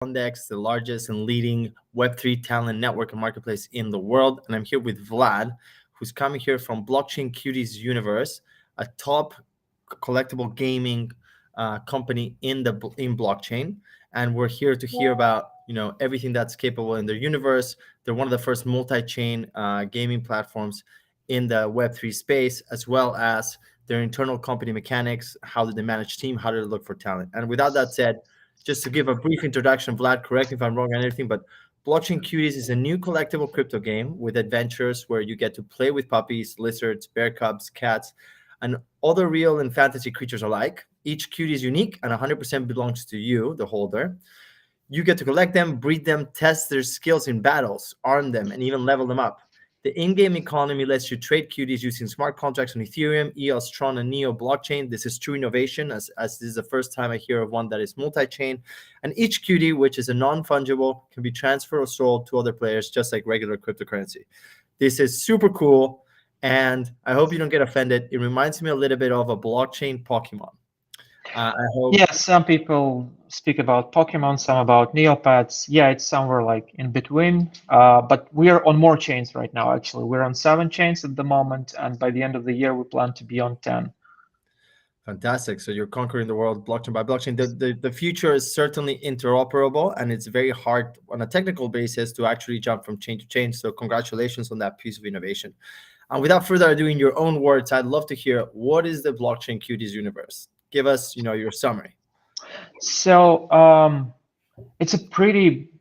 Bondex, the largest and leading Web3 talent network and marketplace in the world. And I'm here with Vlad, who's coming here from Blockchain Cuties Universe, a top collectible gaming company in blockchain. And we're here to hear about everything that's capable in their universe. They're one of the first multi-chain gaming platforms in the Web3 space, as well as their internal company mechanics, how do they manage team, how do they look for talent. And without that said, just to give a brief introduction, Vlad, correct me if I'm wrong on anything, but Blockchain Cuties is a new collectible crypto game with adventures where you get to play with puppies, lizards, bear cubs, cats, and other real and fantasy creatures alike. Each cutie is unique and 100% belongs to you, the holder. You get to collect them, breed them, test their skills in battles, arm them, and even level them up. The in-game economy lets you trade cuties using smart contracts on Ethereum, EOS, TRON, and Neo blockchain. This is true innovation, as this is the first time I hear of one that is multi-chain. And each cutie, which is a non-fungible, can be transferred or sold to other players, just like regular cryptocurrency. This is super cool, and I hope you don't get offended. It reminds me a little bit of a blockchain Pokemon. I hope. Yeah, some people speak about Pokemon, some about Neopets. Yeah, it's somewhere like in between. But we are on more chains right now, actually. We're on 7 chains at the moment, and by the end of the year, we plan to be on 10. Fantastic. So you're conquering the world blockchain by blockchain. The future is certainly interoperable, and it's very hard on a technical basis to actually jump from chain to chain. So congratulations on that piece of innovation. And without further ado, in your own words, I'd love to hear, what is the Blockchain Cuties universe? Give us, your summary. So it's a pretty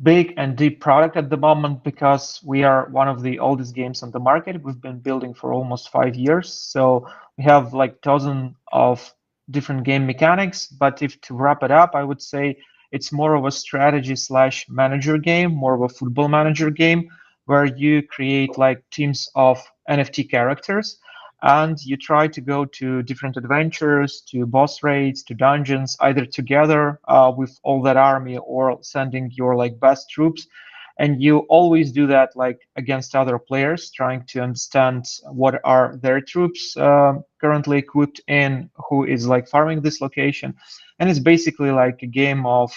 big and deep product at the moment because we are one of the oldest games on the market. We've been building for almost 5 years. So we have dozens of different game mechanics. But if to wrap it up, I would say it's more of a strategy / manager game, more of a football manager game, where you create teams of NFT characters. And you try to go to different adventures, to boss raids, to dungeons, either together with all that army or sending your best troops. And you always do that against other players, trying to understand what are their troops currently equipped in, who is farming this location. And it's basically a game of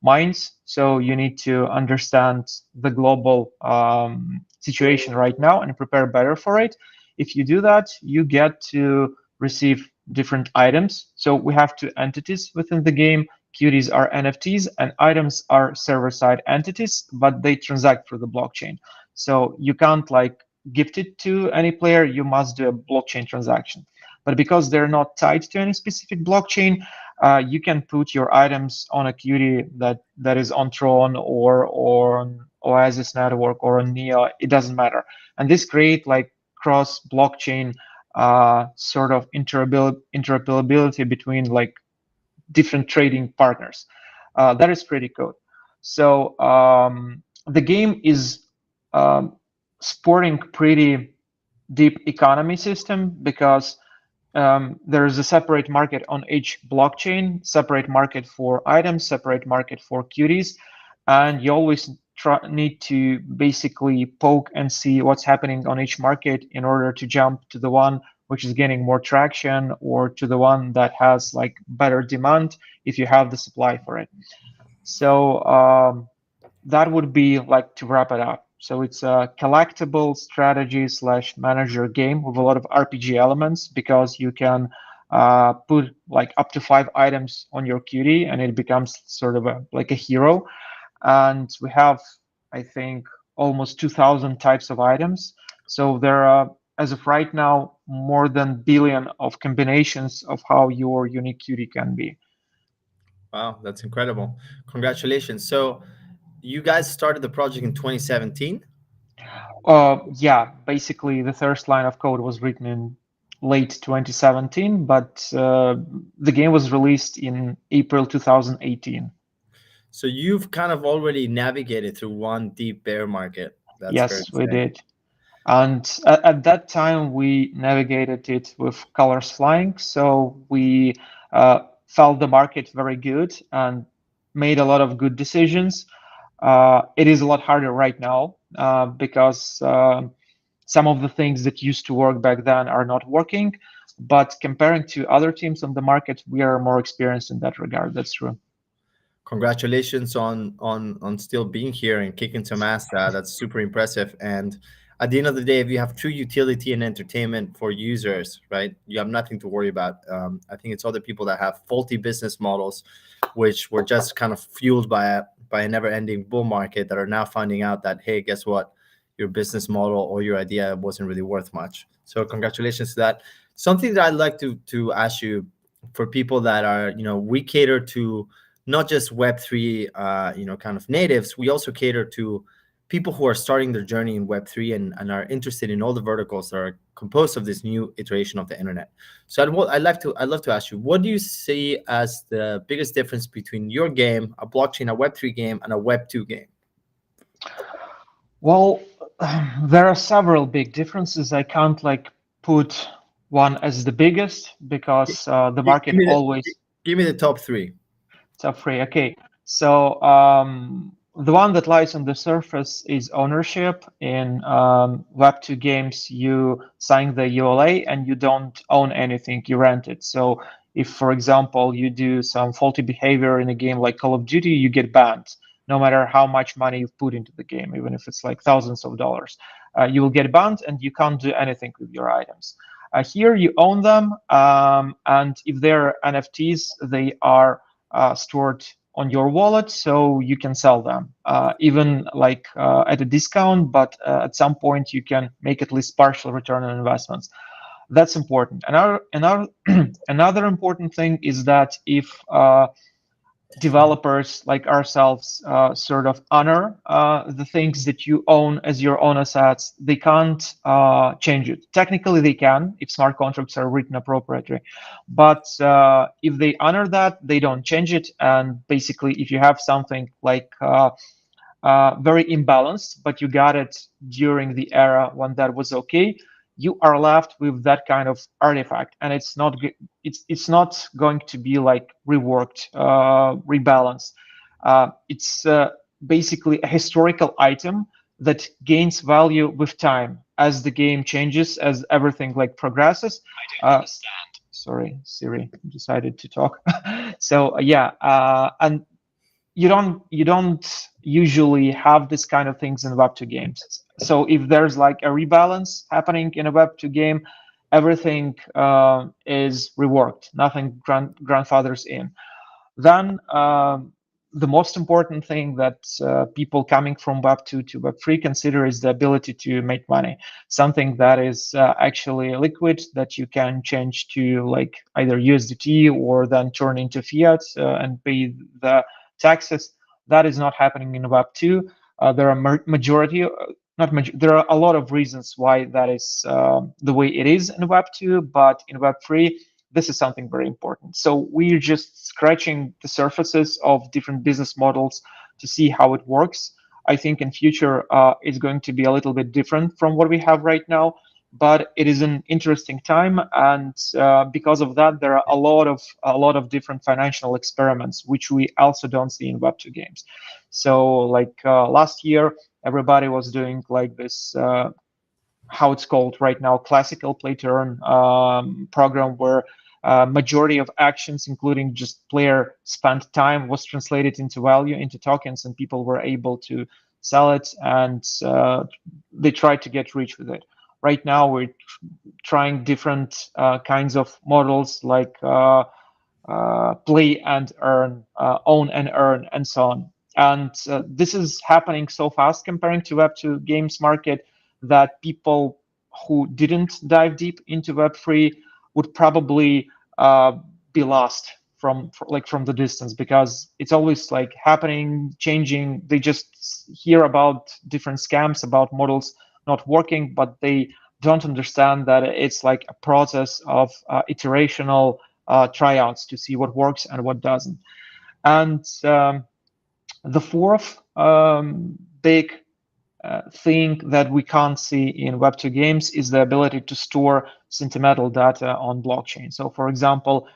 minds. So you need to understand the global situation right now and prepare better for it. If you do that, you get to receive different items. So we have 2 entities within the game. Cuties are NFTs and items are server-side entities, but they transact through the blockchain. So you can't gift it to any player. You must do a blockchain transaction. But because they're not tied to any specific blockchain, you can put your items on a cutie that is on TRON or on Oasis network or on Neo. It doesn't matter. And this create cross-blockchain sort of interoperability between different trading partners. That is pretty cool. So the game is sporting pretty deep economy system because there is a separate market on each blockchain, separate market for items, separate market for cuties, and you always need to basically poke and see what's happening on each market in order to jump to the one which is gaining more traction or to the one that has better demand if you have the supply for it. So that would be to wrap it up. So it's a collectible strategy / manager game with a lot of RPG elements because you can put up to 5 items on your cutie and it becomes sort of a hero. And we have, I think, almost 2,000 types of items. So there are, as of right now, more than 1 billion of combinations of how your unique cutie can be. Wow, that's incredible. Congratulations. So you guys started the project in 2017? Yeah, basically the first line of code was written in late 2017, but the game was released in April 2018. So you've kind of already navigated through one deep bear market. That's yes, we did. And at that time, we navigated it with colors flying. So we felt the market very good and made a lot of good decisions. It is a lot harder right now because some of the things that used to work back then are not working. But comparing to other teams on the market, we are more experienced in that regard. That's true. Congratulations on still being here and kicking some ass. That's super impressive. And at the end of the day, if you have true utility and entertainment for users, right, you have nothing to worry about. I think it's other people that have faulty business models, which were just kind of fueled by a never-ending bull market, that are now finding out that, hey, guess what, your business model or your idea wasn't really worth much. So congratulations to that. Something that I'd like to ask you, for people that are, we cater to not just Web3, kind of natives. We also cater to people who are starting their journey in Web3, and are interested in all the verticals that are composed of this new iteration of the internet. So I'd love to ask you, what do you see as the biggest difference between your game, a blockchain, a Web3 game, and a Web2 game? Well, there are several big differences. I can't like put one as the biggest, because the market always give me the top three. Top three. Okay, so the one that lies on the surface is ownership. In Web2 games, you sign the ULA and you don't own anything, you rent it. So if, for example, you do some faulty behavior in a game like Call of Duty, you get banned, no matter how much money you've put into the game, even if it's like thousands of dollars. You will get banned and you can't do anything with your items. Here you own them, and if they're NFTs, they are stored on your wallet, so you can sell them, even like at a discount, but at some point you can make at least partial return on investments. That's important. Another important thing is that if developers like ourselves sort of honor the things that you own as your own assets, they can't change it. Technically they can, if smart contracts are written appropriately, but if they honor that, they don't change it. And basically, if you have something like very imbalanced, but you got it during the era when that was okay, you are left with that kind of artifact, and it's not going to be like reworked, rebalanced. It's basically a historical item that gains value with time as the game changes, as everything like progresses. I don't understand. Sorry, Siri decided to talk. So yeah, and you don't usually have this kind of things in Web2 games. So if there's like a rebalance happening in a Web2 game, everything is reworked, nothing grandfathers in. Then the most important thing that people coming from Web2 to Web3 consider is the ability to make money, something that is actually liquid, that you can change to like either USDT or then turn into fiat and pay the taxes. That is not happening in Web2. There are there are a lot of reasons why that is the way it is in Web2, but in Web3, this is something very important. So we're just scratching the surfaces of different business models to see how it works. I think in future it's going to be a little bit different from what we have right now, but it is an interesting time, and because of that, there are a lot of different financial experiments which we also don't see in Web2 games. So like last year, everybody was doing like this how it's called right now, classical play to earn program, where majority of actions, including just player spent time, was translated into value, into tokens, and people were able to sell it, and they tried to get rich with it. Right now, we're trying different kinds of models, like play and earn, own and earn, and so on. And this is happening so fast comparing to Web2 games market that people who didn't dive deep into Web3 would probably be lost from the distance, because it's always like happening, changing. They just hear about different scams, about models not working, but they don't understand that it's like a process of iterational tryouts to see what works and what doesn't. And the fourth big thing that we can't see in Web2 games is the ability to store sentimental data on blockchain. So for example,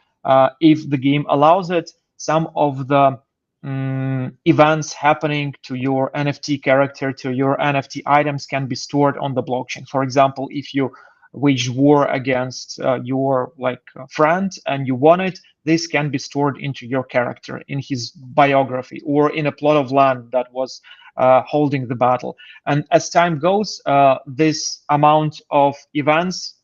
if the game allows it, some of the events happening to your NFT character, to your NFT items, can be stored on the blockchain. For example, if you waged war against your friend and you won it, this can be stored into your character in his biography or in a plot of land that was holding the battle. And as time goes, this amount of events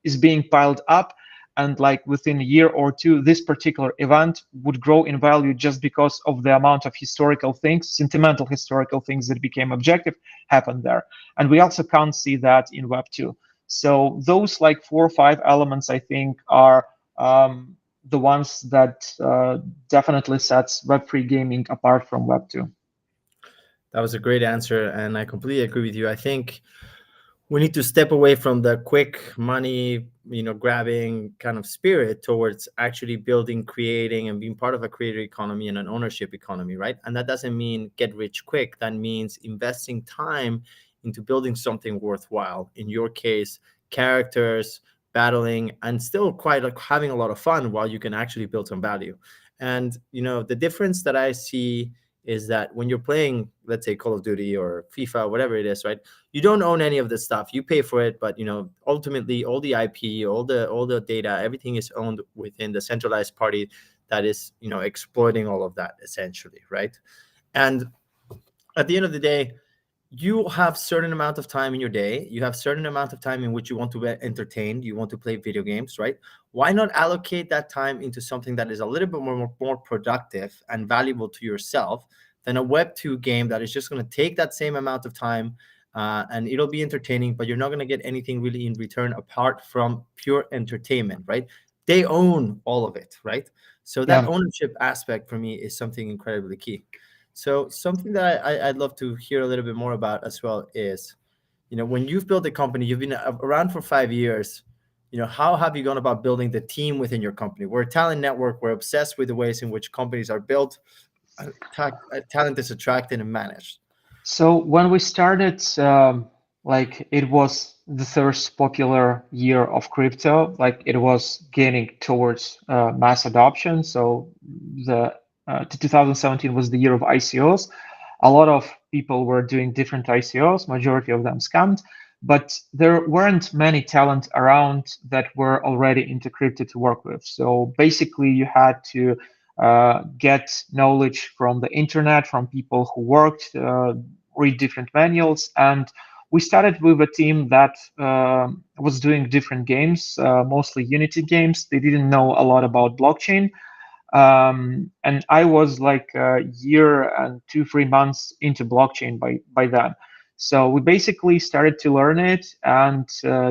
is being piled up, and like within a year or two, this particular event would grow in value just because of the amount of historical things, sentimental historical things that became objective happened there. And we also can't see that in Web 2. So those like 4 or 5 elements, I think, are the ones that definitely sets Web3 gaming apart from Web 2. That was a great answer, and I completely agree with you. I think we need to step away from the quick money, grabbing kind of spirit towards actually building, creating, and being part of a creator economy and an ownership economy, right? And that doesn't mean get rich quick. That means investing time into building something worthwhile. In your case, characters, battling, and still quite like having a lot of fun while you can actually build some value. And the difference that I see is that when you're playing, let's say Call of Duty or FIFA, whatever it is, right? You don't own any of this stuff. You pay for it, but ultimately all the IP, all the data, everything is owned within the centralized party that is, exploiting all of that essentially, right? And at the end of the day, you have certain amount of time in your day. You have certain amount of time in which you want to be entertained. You want to play video games, right? Why not allocate that time into something that is a little bit more productive and valuable to yourself than a Web 2 game that is just going to take that same amount of time and it'll be entertaining, but you're not going to get anything really in return apart from pure entertainment, right? They own all of it, right? So that ownership aspect for me is something incredibly key. So something that I'd love to hear a little bit more about as well is, when you've built a company, you've been around for 5 years, how have you gone about building the team within your company? We're a talent network. We're obsessed with the ways in which companies are built, talent is attracted and managed. So when we started, it was the first popular year of crypto, like it was gaining towards mass adoption. So the 2017 was the year of ICOs. A lot of people were doing different ICOs, majority of them scammed, but there weren't many talent around that were already into crypto to work with. So basically you had to get knowledge from the internet, from people who worked, read different manuals. And we started with a team that was doing different games, mostly Unity games. They didn't know a lot about blockchain. And I was like a year and 2-3 months into blockchain by then. So we basically started to learn it and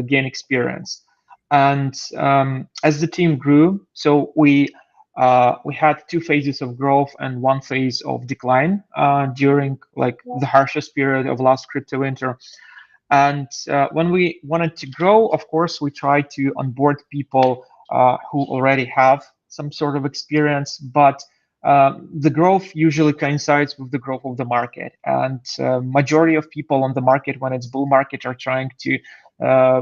gain experience. And as the team grew, so we had 2 phases of growth and 1 phase of decline during like the harshest period of last crypto winter. And when we wanted to grow, of course, we tried to onboard people who already have some sort of experience, but the growth usually coincides with the growth of the market. And majority of people on the market, when it's bull market, are trying to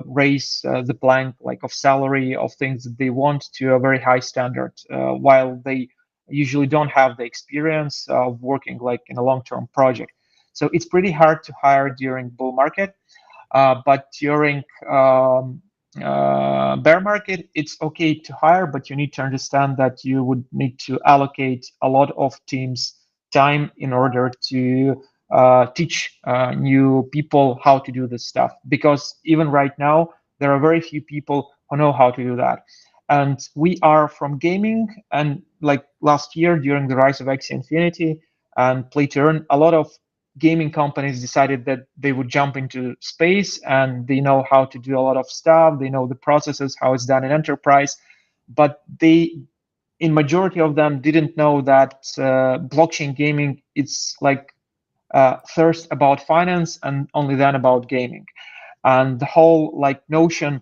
raise the plank like of salary of things that they want to a very high standard, while they usually don't have the experience of working like in a long-term project. So it's pretty hard to hire during bull market. But during bear market, it's okay to hire, but you need to understand that you would need to allocate a lot of teams time in order to teach new people how to do this stuff. Because even right now, there are very few people who know how to do that. And we are from gaming, and like last year during the rise of Axie Infinity and Play to Earn, a lot of gaming companies decided that they would jump into space, and they know how to do a lot of stuff. They know the processes, how it's done in enterprise, but they, in majority of them, didn't know that blockchain gaming, it's like first about finance and only then about gaming. And the whole like notion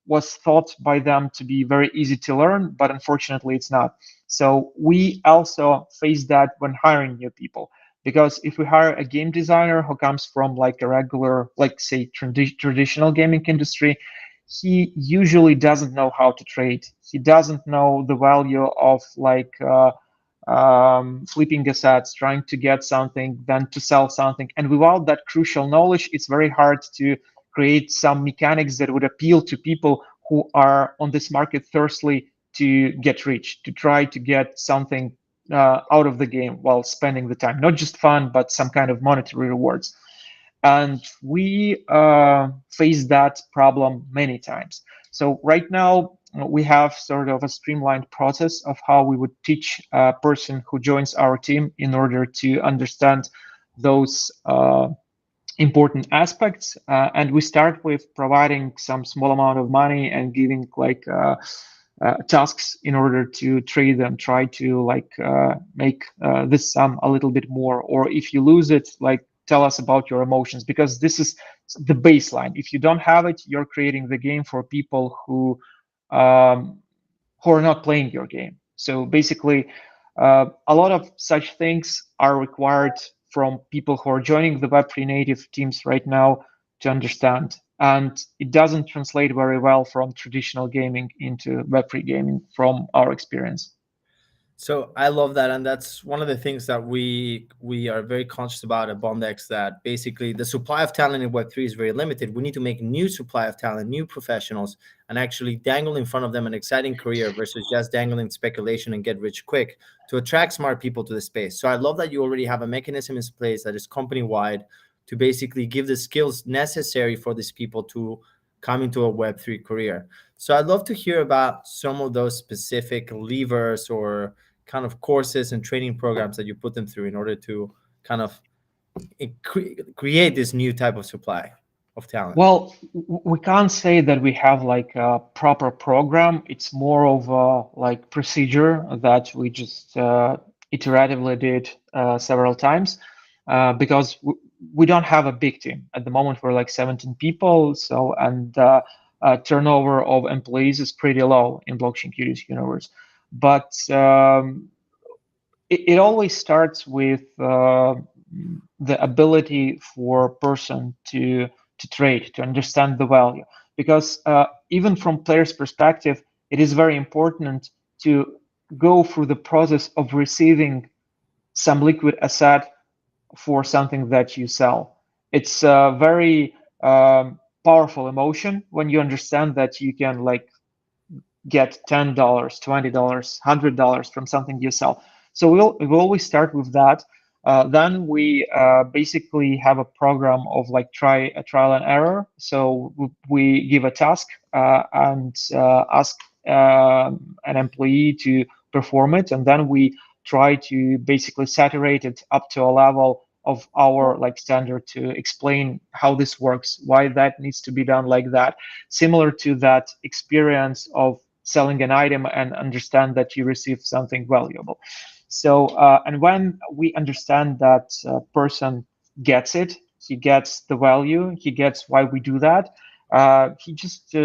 was thought by them to be very easy to learn, but unfortunately it's not. So we also face that when hiring new people. Because if we hire a game designer who comes from like a regular, like say traditional gaming industry, he usually doesn't know how to trade. He doesn't know the value of like flipping assets, trying to get something, then to sell something. And without that crucial knowledge, it's very hard to create some mechanics that would appeal to people who are on this market thirsty to get rich, to try to get something out of the game while spending the time, not just fun, but some kind of monetary rewards. And we face that problem many times. So right now, we have sort of a streamlined process of how we would teach a person who joins our team in order to understand those important aspects. And we start with providing some small amount of money and giving like tasks in order to trade them, try to like make this sum a little bit more. Or if you lose it, like tell us about your emotions, because this is the baseline. If you don't have it, you're creating the game for people who are not playing your game. So basically, a lot of such things are required from people who are joining the Web3 native teams right now to understand. And it doesn't translate very well from traditional gaming into Web3 gaming from our experience. So I love that, and that's one of the things that we are very conscious about at Bondex, that basically the supply of talent in Web3 is very limited. We need to make new supply of talent, new professionals, and actually dangle in front of them an exciting career versus just dangling speculation and get rich quick to attract smart people to the space. So I love that you already have a mechanism in place that is company-wide to basically give the skills necessary for these people to come into a Web3 career. So I'd love to hear about some of those specific levers or kind of courses and training programs that you put them through in order to kind of create this new type of supply of talent. Well, we can't say that we have like a proper program. It's more of a like procedure that we just iteratively did several times because we don't have a big team at the moment. We're like 17 people, so and turnover of employees is pretty low in Blockchain Cuties Universe. But it always starts with the ability for a person to trade, to understand the value. Because even from players' perspective, it is very important to go through the process of receiving some liquid asset for something that you sell. It's a very powerful emotion when you understand that you can like get $10, $20, $100 from something you sell. So we'll always start with that. Then we basically have a program of like trial and error. So we give a task and ask an employee to perform it, and then we try to basically saturate it up to a level of our like standard to explain how this works, why that needs to be done like that, similar to that experience of selling an item and understand that you receive something valuable. So, and when we understand that person gets it, he gets the value, he gets why we do that, he just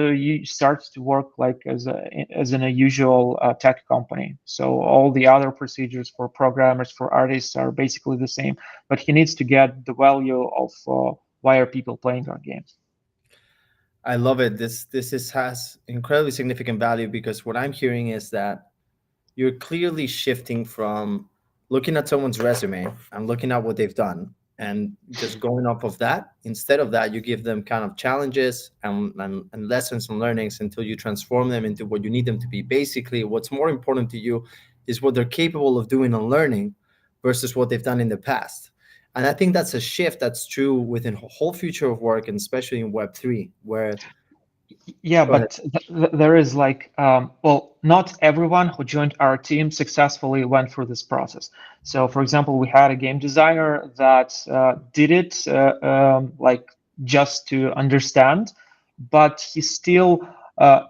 starts to work like as in a usual tech company. So all the other procedures for programmers, for artists are basically the same, but he needs to get the value of why are people playing our games. I love it. This has incredibly significant value, because what I'm hearing is that you're clearly shifting from looking at someone's resume and looking at what they've done and just going off of that. Instead of that, you give them kind of challenges and lessons and learnings until you transform them into what you need them to be. Basically, what's more important to you is what they're capable of doing and learning versus what they've done in the past. And I think that's a shift that's true within the whole future of work, and especially in Web3, where... Yeah, but there is like, well, not everyone who joined our team successfully went through this process. So, for example, we had a game designer that did it like just to understand, but he still,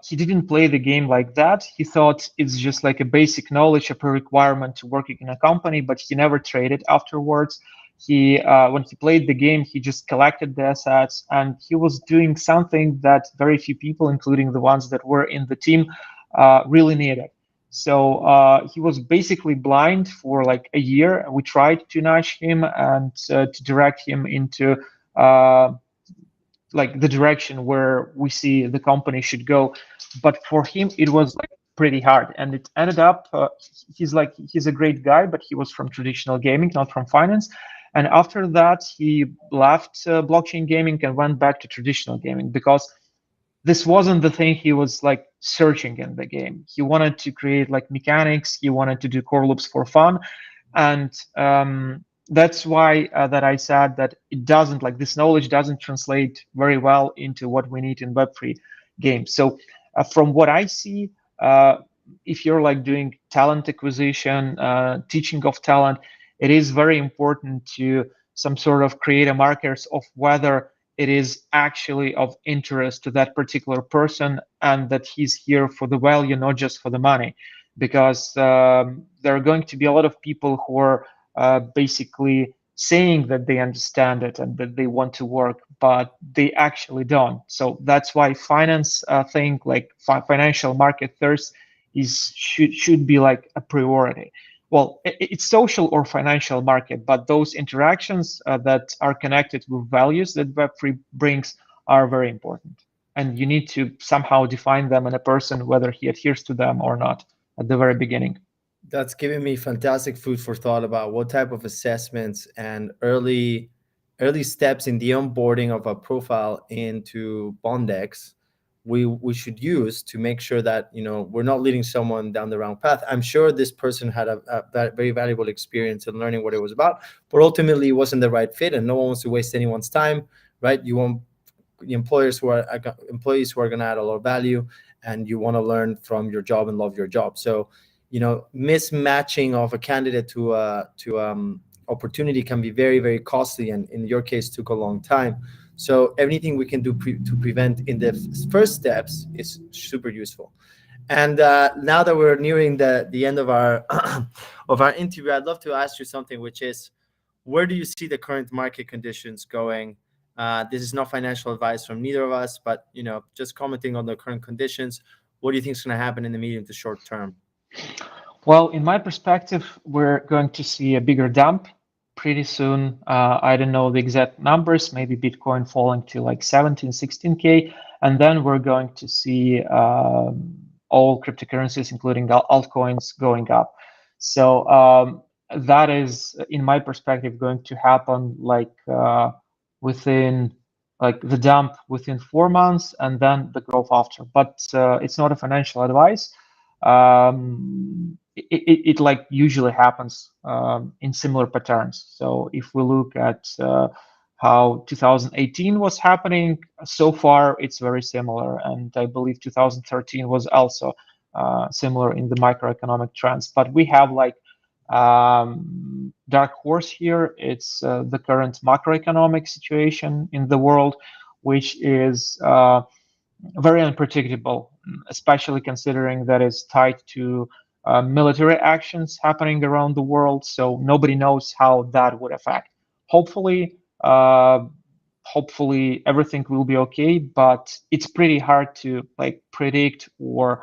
he didn't play the game like that. He thought it's just like a basic knowledge, a pre-requirement to working in a company, but he never traded afterwards. He when he played the game, he just collected the assets, and he was doing something that very few people, including the ones that were in the team, really needed. So he was basically blind for like a year. We tried to nudge him and to direct him into like the direction where we see the company should go, but for him it was like pretty hard, and it ended up he's a great guy, but he was from traditional gaming, not from finance. And after that, he left blockchain gaming and went back to traditional gaming because this wasn't the thing he was like searching in the game. He wanted to create like mechanics. He wanted to do core loops for fun, and that's why that I said that it doesn't, like, this knowledge doesn't translate very well into what we need in Web3 games. So from what I see, if you're like doing talent acquisition, teaching of talent, it is very important to some sort of create a markers of whether it is actually of interest to that particular person and that he's here for the value, not just for the money. Because there are going to be a lot of people who are basically saying that they understand it and that they want to work, but they actually don't. So that's why finance thing, like financial market thirst, should be like a priority. Well, it's social or financial market, but those interactions that are connected with values that Web3 brings are very important. And you need to somehow define them in a person, whether he adheres to them or not at the very beginning. That's giving me fantastic food for thought about what type of assessments and early steps in the onboarding of a profile into Bondex we should use to make sure that we're not leading someone down the wrong path. I'm sure this person had a very valuable experience in learning what it was about, but ultimately it wasn't the right fit, and no one wants to waste anyone's time, right? You want employees who are going to add a lot of value, and you want to learn from your job and love your job. So mismatching of a candidate to opportunity can be very, very costly, and in your case took a long time. So anything we can do to prevent in the first steps is super useful. And now that we're nearing the end of our of our interview, I'd love to ask you something, which is, where do you see the current market conditions going? This is not financial advice from neither of us, but just commenting on the current conditions. What do you think is going to happen in the medium to short term? Well, in my perspective, we're going to see a bigger dump pretty soon. I don't know the exact numbers, maybe Bitcoin falling to like 17, 16K. And then we're going to see all cryptocurrencies, including altcoins, going up. So that is, in my perspective, going to happen like within like the dump within 4 months and then the growth after. But it's not a financial advice. It like usually happens in similar patterns. So if we look at how 2018 was happening, so far it's very similar, and I believe 2013 was also similar in the macroeconomic trends. But we have like dark horse here. It's the current macroeconomic situation in the world, which is very unpredictable, especially considering that it's tied to military actions happening around the world. So nobody knows how that would affect. Hopefully everything will be okay, but it's pretty hard to like predict or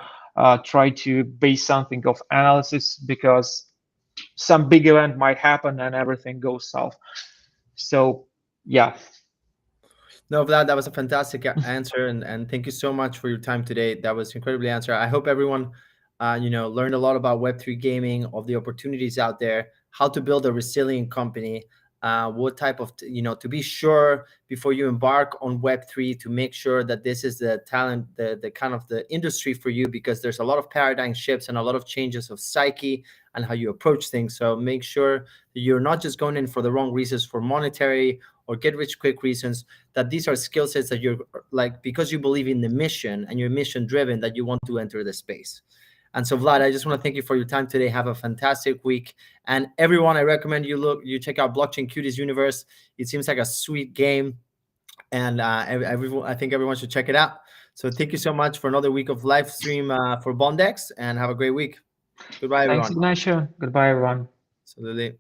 try to base something of analysis, because some big event might happen and everything goes south. So yeah. No, Vlad, that was a fantastic answer, and thank you so much for your time today. That was incredibly answer. I hope everyone, learned a lot about Web3 gaming, of the opportunities out there, how to build a resilient company, what type of, to be sure before you embark on Web3 to make sure that this is the talent, the kind of the industry for you, because there's a lot of paradigm shifts and a lot of changes of psyche and how you approach things. So make sure that you're not just going in for the wrong reasons, for monetary or get rich quick reasons, that these are skill sets that you're like, because you believe in the mission and you're mission driven, that you want to enter the space. And so, Vlad, I just want to thank you for your time today. Have a fantastic week. And everyone, I recommend you check out Blockchain Cuties Universe. It seems like a sweet game, and I think everyone should check it out. So thank you so much for another week of live stream for Bondex, and have a great week. Goodbye, everyone. Thanks, Ignacio. Goodbye, everyone. Absolutely.